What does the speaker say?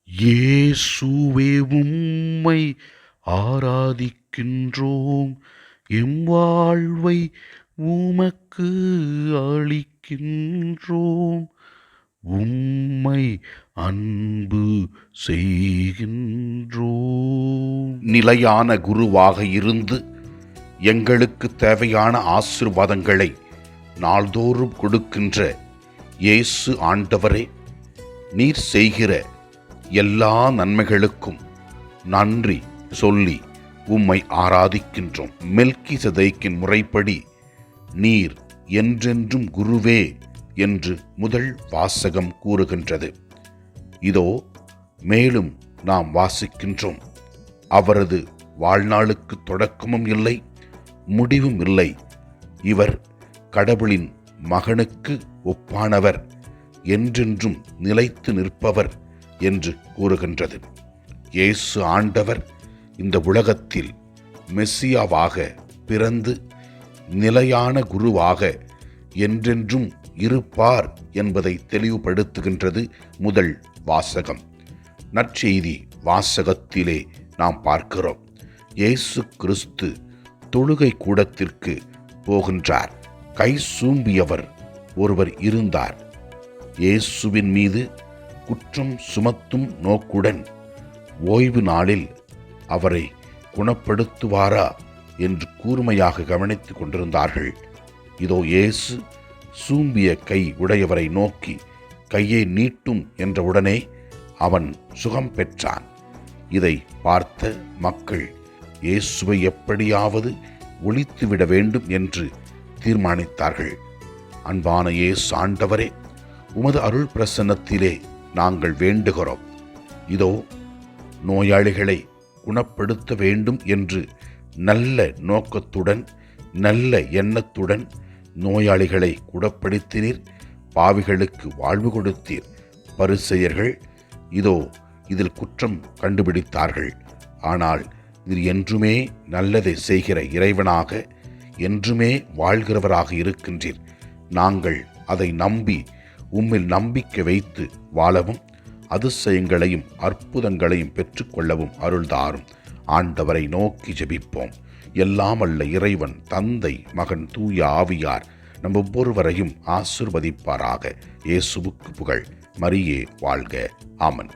இயேசுவே உம்மை ஆராதிக்கின்றோம், எம் வாழ்வை உமக்கு அளிக்கின்றோம், உம்மை அன்பு செய்கின்றோம். நிலையான குருவாக இருந்து எங்களுக்கு தேவையான ஆசீர்வாதங்களை நாள்தோறும் கொடுக்கின்ற இயேசு ஆண்டவரே, நீர் செய்கிற எல்லா நன்மைகளுக்கும் நன்றி சொல்லி உம்மை ஆராதிக்கின்றோம். மெல்கிசதேக்கின் முறைப்படி நீர் என்றென்றும் குருவே என்று முதல் வாசகம் கூறுகின்றது. இதோ மேலும் நாம் வாசிக்கின்றோம், அவரது வாழ்நாளுக்கு தொடக்கமும் இல்லை, முடிவும் இல்லை. இவர் கடவுளின் மகனுக்கு ஒப்பானவர், என்றென்றும் நிலைத்து நிற்பவர் என்று கூறுகின்றது. இயேசு ஆண்டவர் இந்த உலகத்தில் மெசியாவாக பிறந்து நிலையான குருவாக என்றென்றும் இருப்பார் என்பதை தெளிவுபடுத்துகின்றது முதல் வாசகம். நற்செய்தி வாசகத்திலே நாம் பார்க்கிறோம், இயேசு கிறிஸ்து தொழுகை கூடத்திற்கு போகின்றார். கை சூம்பியவர் ஒருவர் இருந்தார். இயேசுவின் மீது குற்றம் சுமத்தும் நோக்குடன் ஓய்வு நாளில் அவரை குணப்படுத்துவாரா என்று கூர்மையாக கவனித்துக் கொண்டிருந்தார்கள். இதோ இயேசு சூம்பிய கை உடையவரை நோக்கி கையை நீட்டும் என்றவுடனே அவன் சுகம் பெற்றான். இதை பார்த்த மக்கள் இயேசுவை எப்படியாவது ஒழித்துவிட வேண்டும் என்று தீர்மானித்தார்கள். அன்பான இயேசு ஆண்டவரே, உமது அருள் பிரசன்னத்திலே நாங்கள் வேண்டுகிறோம். இதோ நோயாளிகளை குணப்படுத்த வேண்டும் என்று நல்ல நோக்கத்துடன் நல்ல எண்ணத்துடன் நோயாளிகளை குணப்படுத்தினீர். பாவிகளுக்கு வாழ்வு கொடுத்தீர். பரிசேயர்கள் இதோ இதில் குற்றம் கண்டுபிடித்தார்கள். ஆனால் இது என்றுமே நல்லதை செய்கிற இறைவனாக என்றுமே வாழ்கிறவராக இருக்கின்றீர். நாங்கள் அதை நம்பி உம்மில் நம்பிக்கை வைத்து வாழவும் அதிசயங்களையும் அற்புதங்களையும் பெற்றுக்கொள்ளவும் அருள்தாரும். ஆண்டவரை நோக்கி ஜெபிப்போம். எல்லாம் அல்ல இறைவன் தந்தை மகன் தூய ஆவியார் நம் ஒவ்வொருவரையும் ஆசீர்வதிப்பாராக. இயேசுவுக்கு புகழ். மரியே வாழ்க. ஆமன்.